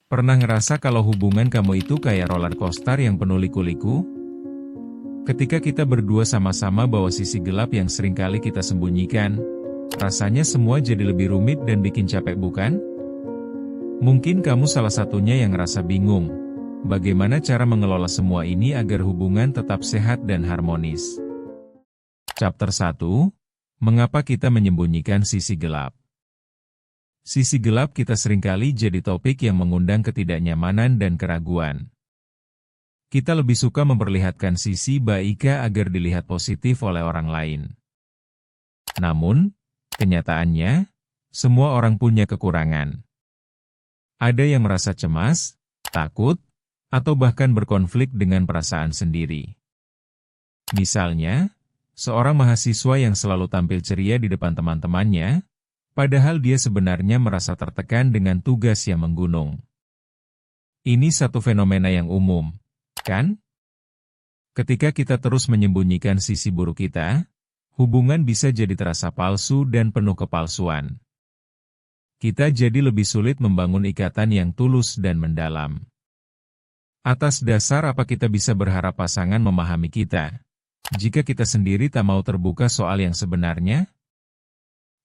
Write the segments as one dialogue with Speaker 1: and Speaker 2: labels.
Speaker 1: Pernah ngerasa kalau hubungan kamu itu kayak roller coaster yang penuh liku-liku? Ketika kita berdua sama-sama bawa sisi gelap yang seringkali kita sembunyikan, rasanya semua jadi lebih rumit dan bikin capek bukan? Mungkin kamu salah satunya yang ngerasa bingung. Bagaimana cara mengelola semua ini agar hubungan tetap sehat dan harmonis? Chapter 1. Mengapa kita menyembunyikan sisi gelap? Sisi gelap kita seringkali jadi topik yang mengundang ketidaknyamanan dan keraguan. Kita lebih suka memperlihatkan sisi baik agar dilihat positif oleh orang lain. Namun, kenyataannya, semua orang punya kekurangan. Ada yang merasa cemas, takut, atau bahkan berkonflik dengan perasaan sendiri. Misalnya, seorang mahasiswa yang selalu tampil ceria di depan teman-temannya, padahal dia sebenarnya merasa tertekan dengan tugas yang menggunung. Ini satu fenomena yang umum, kan? Ketika kita terus menyembunyikan sisi buruk kita, hubungan bisa jadi terasa palsu dan penuh kepalsuan. Kita jadi lebih sulit membangun ikatan yang tulus dan mendalam. Atas dasar apa kita bisa berharap pasangan memahami kita, jika kita sendiri tak mau terbuka soal yang sebenarnya?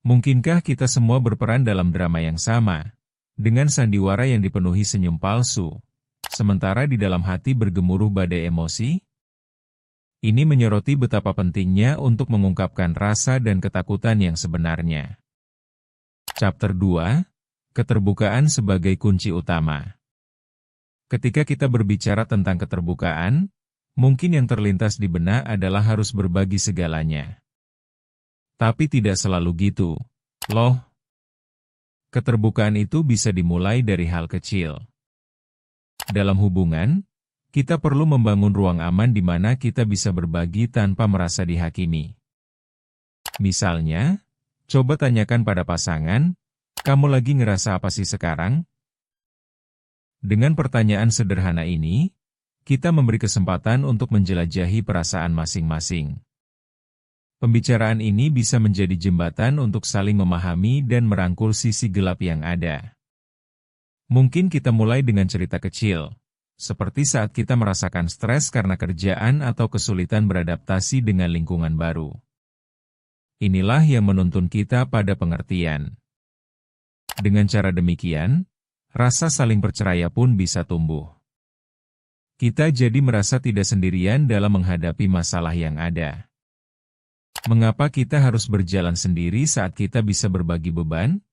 Speaker 1: Mungkinkah kita semua berperan dalam drama yang sama, dengan sandiwara yang dipenuhi senyum palsu, sementara di dalam hati bergemuruh badai emosi? Ini menyoroti betapa pentingnya untuk mengungkapkan rasa dan ketakutan yang sebenarnya. Chapter 2. Keterbukaan sebagai kunci utama. Ketika kita berbicara tentang keterbukaan, mungkin yang terlintas di benak adalah harus berbagi segalanya. Tapi tidak selalu gitu, loh. Keterbukaan itu bisa dimulai dari hal kecil. Dalam hubungan, kita perlu membangun ruang aman di mana kita bisa berbagi tanpa merasa dihakimi. Misalnya, coba tanyakan pada pasangan, kamu lagi ngerasa apa sih sekarang? Dengan pertanyaan sederhana ini, kita memberi kesempatan untuk menjelajahi perasaan masing-masing. Pembicaraan ini bisa menjadi jembatan untuk saling memahami dan merangkul sisi gelap yang ada. Mungkin kita mulai dengan cerita kecil, seperti saat kita merasakan stres karena kerjaan atau kesulitan beradaptasi dengan lingkungan baru. Inilah yang menuntun kita pada pengertian. Dengan cara demikian, rasa saling percaya pun bisa tumbuh. Kita jadi merasa tidak sendirian dalam menghadapi masalah yang ada. Mengapa kita harus berjalan sendiri saat kita bisa berbagi beban?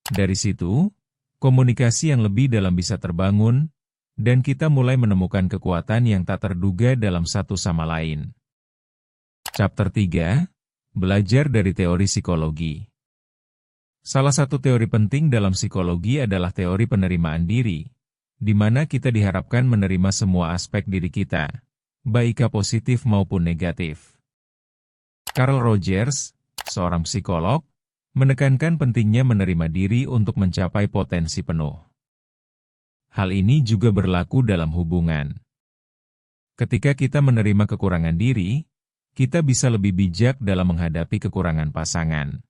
Speaker 1: Dari situ, komunikasi yang lebih dalam bisa terbangun, dan kita mulai menemukan kekuatan yang tak terduga dalam satu sama lain. Chapter 3. Belajar dari teori psikologi. Salah satu teori penting dalam psikologi adalah teori penerimaan diri, di mana kita diharapkan menerima semua aspek diri kita, baik positif maupun negatif. Carl Rogers, seorang psikolog, menekankan pentingnya menerima diri untuk mencapai potensi penuh. Hal ini juga berlaku dalam hubungan. Ketika kita menerima kekurangan diri, kita bisa lebih bijak dalam menghadapi kekurangan pasangan.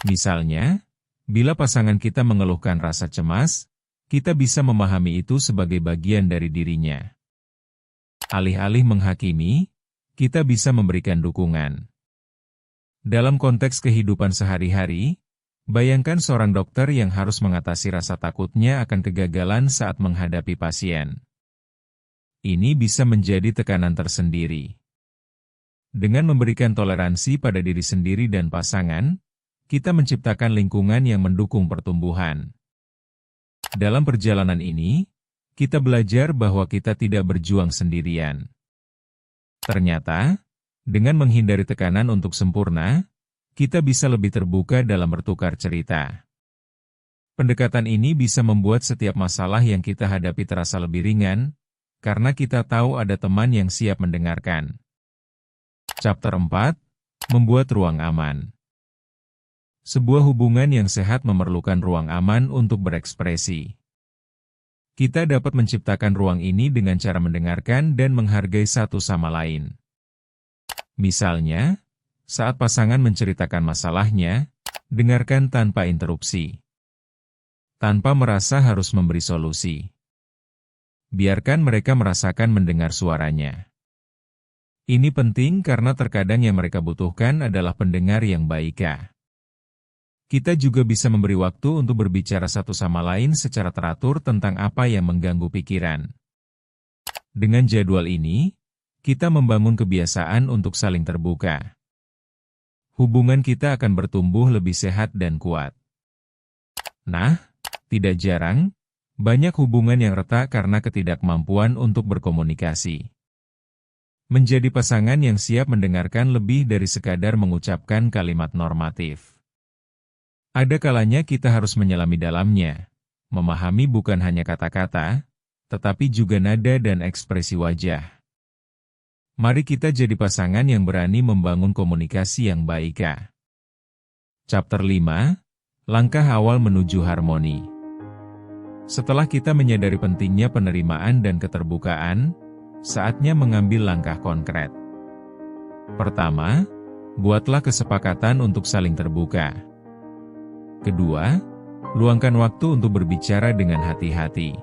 Speaker 1: Misalnya, bila pasangan kita mengeluhkan rasa cemas, kita bisa memahami itu sebagai bagian dari dirinya. Alih-alih menghakimi, kita bisa memberikan dukungan. Dalam konteks kehidupan sehari-hari, bayangkan seorang dokter yang harus mengatasi rasa takutnya akan kegagalan saat menghadapi pasien. Ini bisa menjadi tekanan tersendiri. Dengan memberikan toleransi pada diri sendiri dan pasangan, kita menciptakan lingkungan yang mendukung pertumbuhan. Dalam perjalanan ini, kita belajar bahwa kita tidak berjuang sendirian. Ternyata, dengan menghindari tekanan untuk sempurna, kita bisa lebih terbuka dalam bertukar cerita. Pendekatan ini bisa membuat setiap masalah yang kita hadapi terasa lebih ringan, karena kita tahu ada teman yang siap mendengarkan. Chapter 4. Membuat ruang aman. Sebuah hubungan yang sehat memerlukan ruang aman untuk berekspresi. Kita dapat menciptakan ruang ini dengan cara mendengarkan dan menghargai satu sama lain. Misalnya, saat pasangan menceritakan masalahnya, dengarkan tanpa interupsi. tanpa merasa harus memberi solusi. Biarkan mereka merasakan mendengar suaranya. Ini penting karena terkadang yang mereka butuhkan adalah pendengar yang baik. Kita juga bisa memberi waktu untuk berbicara satu sama lain secara teratur tentang apa yang mengganggu pikiran. Dengan jadwal ini, kita membangun kebiasaan untuk saling terbuka. Hubungan kita akan bertumbuh lebih sehat dan kuat. Nah, tidak jarang, banyak hubungan yang retak karena ketidakmampuan untuk berkomunikasi. Menjadi pasangan yang siap mendengarkan lebih dari sekadar mengucapkan kalimat normatif. Ada kalanya kita harus menyelami dalamnya, memahami bukan hanya kata-kata, tetapi juga nada dan ekspresi wajah. Mari kita jadi pasangan yang berani membangun komunikasi yang baik. Chapter 5, Langkah Awal Menuju Harmoni. Setelah kita menyadari pentingnya penerimaan dan keterbukaan, saatnya mengambil langkah konkret. Pertama, buatlah kesepakatan untuk saling terbuka. Kedua, luangkan waktu untuk berbicara dengan hati-hati.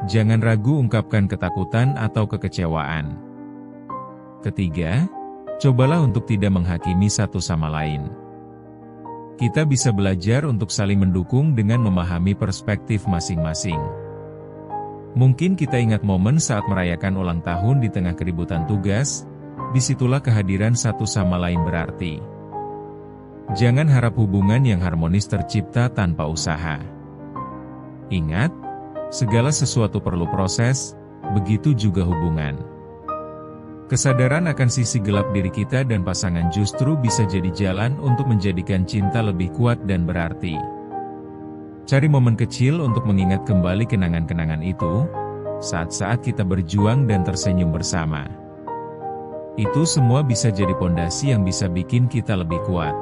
Speaker 1: Jangan ragu ungkapkan ketakutan atau kekecewaan. Ketiga, cobalah untuk tidak menghakimi satu sama lain. Kita bisa belajar untuk saling mendukung dengan memahami perspektif masing-masing. Mungkin kita ingat momen saat merayakan ulang tahun di tengah keributan tugas, disitulah kehadiran satu sama lain berarti. Jangan harap hubungan yang harmonis tercipta tanpa usaha. Ingat, segala sesuatu perlu proses, begitu juga hubungan. Kesadaran akan sisi gelap diri kita dan pasangan justru bisa jadi jalan untuk menjadikan cinta lebih kuat dan berarti. Cari momen kecil untuk mengingat kembali kenangan-kenangan itu, saat-saat kita berjuang dan tersenyum bersama. Itu semua bisa jadi pondasi yang bisa bikin kita lebih kuat.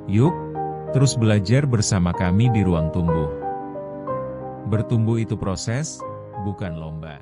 Speaker 1: Yuk, terus belajar bersama kami di Ruang Tumbuh. Bertumbuh itu proses, bukan lomba.